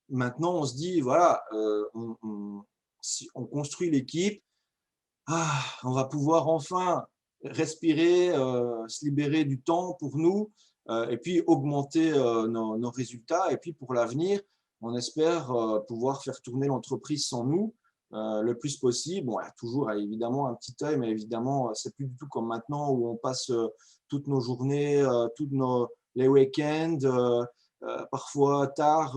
maintenant, on se dit, voilà, si on construit l'équipe, on va pouvoir enfin respirer, se libérer du temps pour nous, et puis augmenter nos résultats. Et puis pour l'avenir, on espère pouvoir faire tourner l'entreprise sans nous le plus possible. Bon, il y a toujours évidemment un petit œil, mais évidemment, c'est plus du tout comme maintenant où on passe toutes nos journées, les week-ends, parfois tard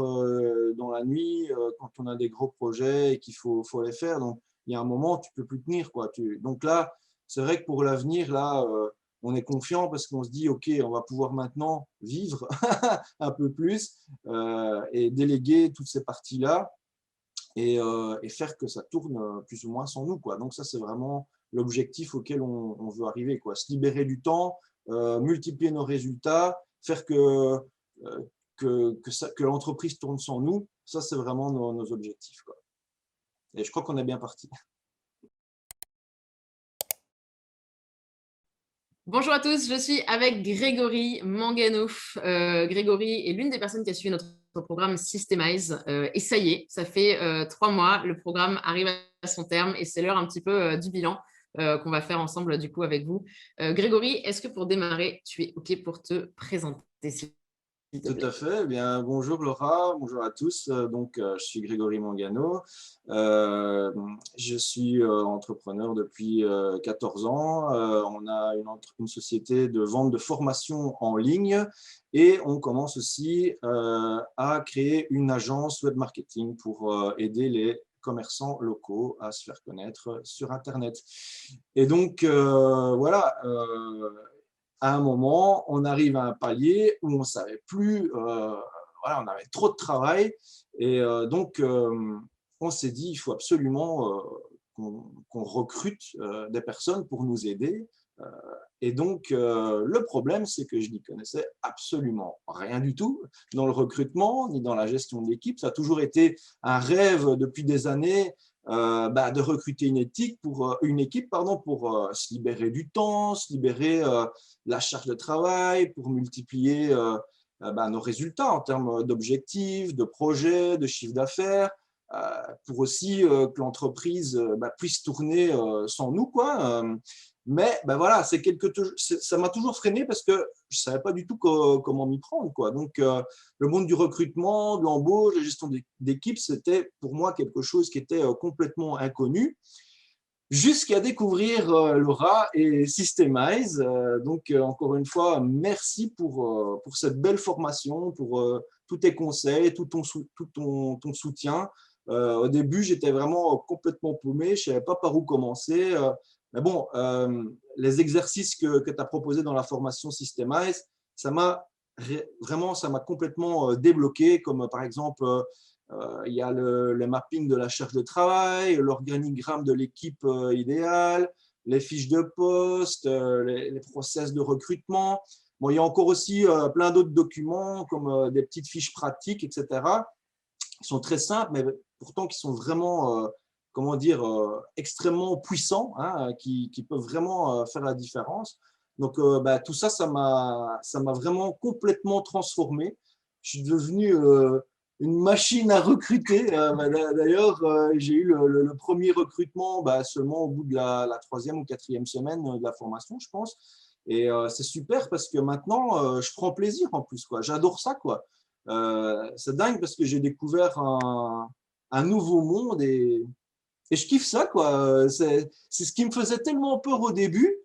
dans la nuit, quand on a des gros projets et qu'il faut les faire. Donc, il y a un moment, tu peux plus tenir, quoi. Donc là, c'est vrai que pour l'avenir, là, on est confiant parce qu'on se dit, OK, on va pouvoir maintenant vivre un peu plus et déléguer toutes ces parties-là et faire que ça tourne plus ou moins sans nous, quoi. Donc ça, c'est vraiment l'objectif auquel on veut arriver, quoi. Se libérer du temps, multiplier nos résultats, faire que l'entreprise tourne sans nous. Ça, c'est vraiment nos objectifs, quoi. Et je crois qu'on est bien parti. Bonjour à tous, je suis avec Grégory Mangano. Grégory est l'une des personnes qui a suivi notre programme Systemize. Et ça y est, ça fait 3 mois, le programme arrive à son terme et c'est l'heure un petit peu du bilan qu'on va faire ensemble du coup avec vous. Grégory, est-ce que pour démarrer, tu es OK pour te présenter, s'il te Tout à plaît? fait. Eh bien, bonjour Laura, bonjour à tous. Je suis Grégory Mangano. Je suis entrepreneur depuis 14 ans. On a une société de vente de formation en ligne et on commence aussi à créer une agence web marketing pour aider les commerçants locaux à se faire connaître sur Internet. Et donc, voilà. À un moment, on arrive à un palier où on ne savait plus, voilà, on avait trop de travail et on s'est dit, il faut absolument qu'on recrute des personnes pour nous aider. Euh, le problème, c'est que je n'y connaissais absolument rien du tout dans le recrutement ni dans la gestion de l'équipe. Ça a toujours été un rêve depuis des années de recruter une équipe pour se libérer du temps, se libérer la charge de travail, pour multiplier nos résultats en termes d'objectifs, de projets, de chiffre d'affaires, pour aussi que l'entreprise puisse tourner sans nous, quoi. Mais voilà, ça m'a toujours freiné parce que je ne savais pas du tout comment m'y prendre, quoi. Donc, le monde du recrutement, de l'embauche, de la gestion d'équipe, c'était pour moi quelque chose qui était complètement inconnu jusqu'à découvrir Laura et Systemize. Encore une fois, merci pour cette belle formation, pour tous tes conseils, tout ton soutien. Au début, j'étais vraiment complètement paumé, je ne savais pas par où commencer. Mais bon, les exercices que tu as proposés dans la formation Systemize, ça m'a ça m'a complètement débloqué, comme par exemple il y a le mapping de la charge de travail, l'organigramme de l'équipe idéale, les fiches de poste, les process de recrutement. Bon, il y a encore aussi plein d'autres documents comme des petites fiches pratiques, etc., qui sont très simples, mais pourtant qui sont vraiment, comment dire, extrêmement puissants, hein, qui peuvent vraiment faire la différence. Donc, tout ça, ça m'a vraiment complètement transformé. Je suis devenu une machine à recruter. D'ailleurs, j'ai eu le premier recrutement seulement au bout de la troisième ou quatrième semaine de la formation, je pense. Et c'est super parce que maintenant, je prends plaisir en plus, quoi. J'adore ça, quoi. C'est dingue parce que j'ai découvert un nouveau monde et je kiffe ça, quoi. C'est ce qui me faisait tellement peur au début.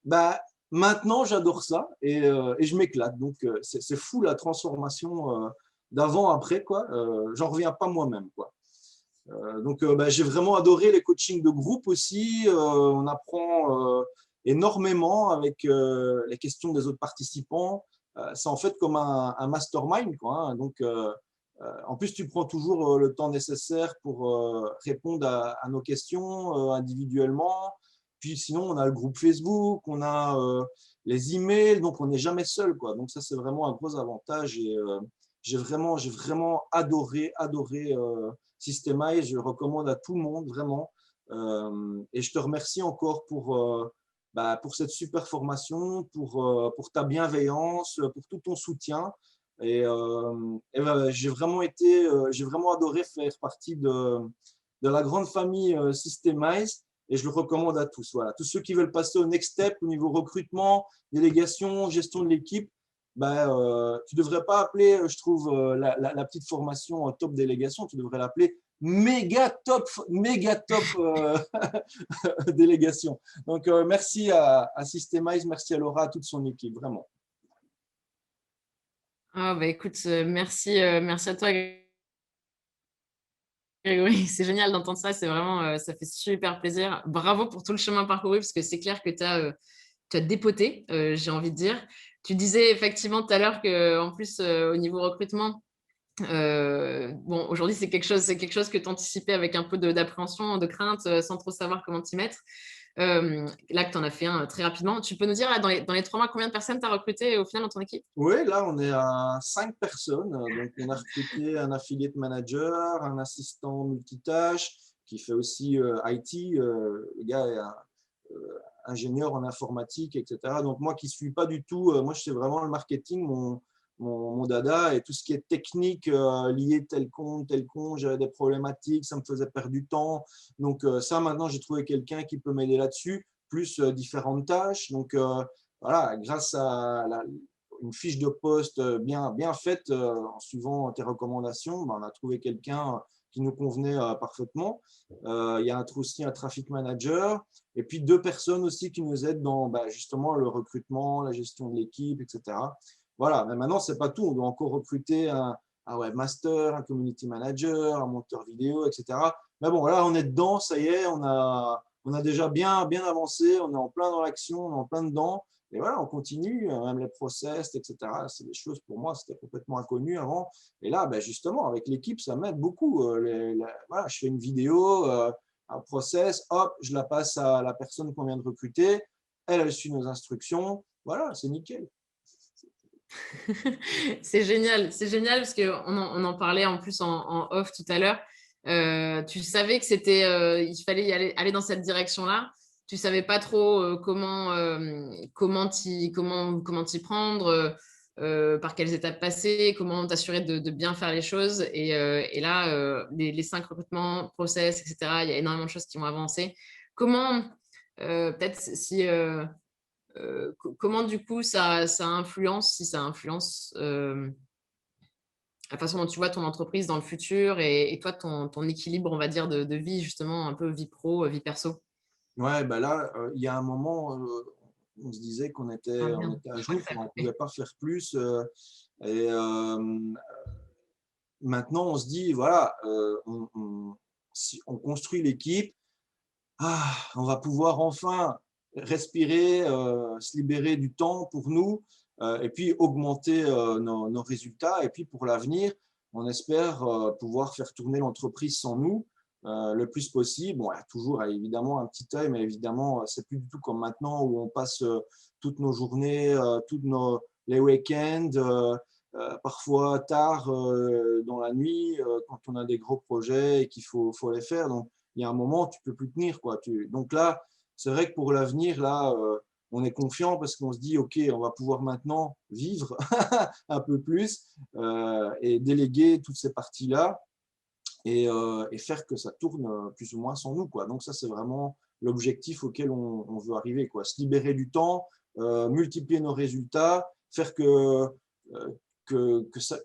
Bah, maintenant, j'adore ça et je m'éclate. Donc, c'est fou la transformation d'avant-après, quoi. J'en reviens pas moi-même, quoi. J'ai vraiment adoré les coachings de groupe aussi. On apprend énormément avec les questions des autres participants. C'est en fait comme un mastermind, quoi, hein. En plus, tu prends toujours le temps nécessaire pour répondre à nos questions individuellement. Puis sinon, on a le groupe Facebook, on a les emails, donc on n'est jamais seul, quoi. Donc ça, c'est vraiment un gros avantage et j'ai vraiment adoré Systemize. Je le recommande à tout le monde, vraiment. Et je te remercie encore pour cette super formation, pour ta bienveillance, pour tout ton soutien. J'ai vraiment adoré faire partie de la grande famille Systemize et je le recommande à tous. Voilà. Tous ceux qui veulent passer au next step au niveau recrutement, délégation, gestion de l'équipe, tu ne devrais pas appeler, je trouve, la petite formation top délégation, tu devrais l'appeler méga top délégation. Donc, merci à Systemize, merci à Laura, à toute son équipe, vraiment. Ah, écoute, merci à toi, Grégory. C'est génial d'entendre ça. C'est vraiment, ça fait super plaisir. Bravo pour tout le chemin parcouru, parce que c'est clair que tu as dépoté, j'ai envie de dire. Tu disais effectivement tout à l'heure qu'en plus, au niveau recrutement, bon, aujourd'hui, c'est quelque chose que tu anticipais avec un peu d'appréhension, de crainte, sans trop savoir comment t'y mettre. Là, que tu en as fait un très rapidement. Tu peux nous dire, là, dans les 3 mois, combien de personnes tu as recruté au final dans ton équipe? Oui, là, on est à 5 personnes. Donc, on a recruté un affiliate manager, un assistant multitâche qui fait aussi IT. Le gars est ingénieur en informatique, etc. Donc, moi qui ne suis pas du tout, moi, je fais vraiment le marketing, mon dada, et tout ce qui est technique lié tel compte, j'avais des problématiques, ça me faisait perdre du temps. Donc, ça, maintenant, j'ai trouvé quelqu'un qui peut m'aider là-dessus, plus différentes tâches. Donc, voilà, grâce à une fiche de poste bien faite, en suivant tes recommandations, on a trouvé quelqu'un qui nous convenait parfaitement. Il y a aussi un traffic manager et puis 2 personnes aussi qui nous aident dans justement le recrutement, la gestion de l'équipe, etc. Voilà, mais maintenant, ce n'est pas tout. On doit encore recruter un webmaster, un community manager, un monteur vidéo, etc. Mais bon, là, on est dedans, ça y est, on a déjà bien avancé, on est en plein dans l'action, on est en plein dedans. Et voilà, on continue, même les process, etc. C'est des choses, pour moi, c'était complètement inconnu avant. Et là, justement, avec l'équipe, ça m'aide beaucoup. Voilà, je fais une vidéo, un process, hop, je la passe à la personne qu'on vient de recruter. Elle suit nos instructions. Voilà, c'est nickel. C'est génial parce qu'on en parlait en plus en off tout à l'heure. Tu savais que il fallait aller dans cette direction-là. Tu savais pas trop comment t'y prendre, par quelles étapes passer, comment t'assurer de bien faire les choses. Et là, les 5 recrutements, process, etc., il y a énormément de choses qui vont avancer. Comment, peut-être si comment du coup ça influence, si ça influence la façon dont tu vois ton entreprise dans le futur et toi, ton équilibre, on va dire, de vie, justement, un peu vie pro, vie perso? Ouais, là, il y a un moment, on se disait qu'on Ah était, on merde, était à je crois jour, que ça a on ne coupé. pouvait pas faire plus. Et maintenant, on se dit, voilà, si on construit l'équipe, on va pouvoir enfin respirer, se libérer du temps pour nous et puis augmenter nos résultats. Et puis pour l'avenir, on espère pouvoir faire tourner l'entreprise sans nous le plus possible. Bon, il y a toujours évidemment un petit œil, mais évidemment, c'est plus du tout comme maintenant où on passe toutes nos journées, les week-ends, parfois tard dans la nuit quand on a des gros projets et qu'il faut les faire. Donc, il y a un moment, tu peux plus tenir, quoi. Donc là, c'est vrai que pour l'avenir, là, on est confiant parce qu'on se dit, OK, on va pouvoir maintenant vivre un peu plus et déléguer toutes ces parties-là et faire que ça tourne plus ou moins sans nous, quoi. Donc ça, c'est vraiment l'objectif auquel on veut arriver, quoi. Se libérer du temps, multiplier nos résultats, faire que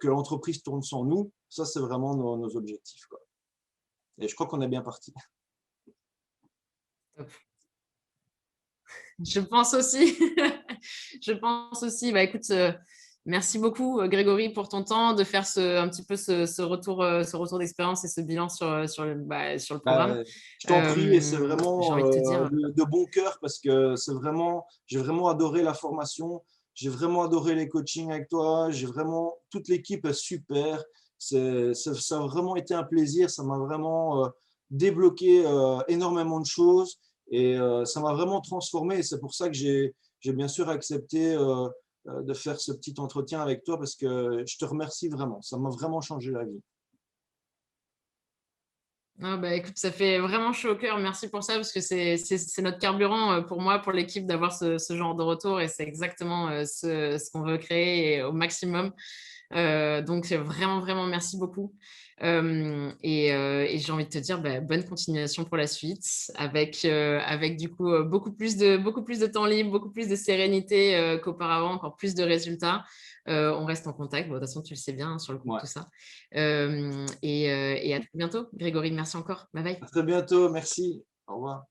l'entreprise tourne sans nous. Ça, c'est vraiment nos objectifs, quoi. Et je crois qu'on est bien parti. Top. Je pense aussi. Je pense aussi. Écoute, merci beaucoup, Grégory, pour ton temps de faire un petit peu ce retour d'expérience et ce bilan sur le programme. Je t'en prie, et c'est J'ai vraiment envie de te dire, de bon cœur parce que j'ai vraiment adoré la formation, j'ai vraiment adoré les coachings avec toi, toute l'équipe est super, ça a vraiment été un plaisir, ça m'a vraiment débloqué énormément de choses et ça m'a vraiment transformé et c'est pour ça que j'ai bien sûr accepté de faire ce petit entretien avec toi parce que je te remercie vraiment, ça m'a vraiment changé la vie. écoute, ça fait vraiment chaud au cœur. Merci pour ça, parce que c'est notre carburant pour moi, pour l'équipe, d'avoir ce genre de retour. Et c'est exactement ce qu'on veut créer au maximum. Donc, vraiment, vraiment, merci beaucoup. Et j'ai envie de te dire bonne continuation pour la suite avec du coup beaucoup plus de temps libre, beaucoup plus de sérénité qu'auparavant, encore plus de résultats. On reste en contact. Bon, de toute façon, tu le sais bien hein, sur le groupe, Ouais. tout ça. Et à très bientôt. Grégory, merci encore. Bye bye. À très bientôt. Merci. Au revoir.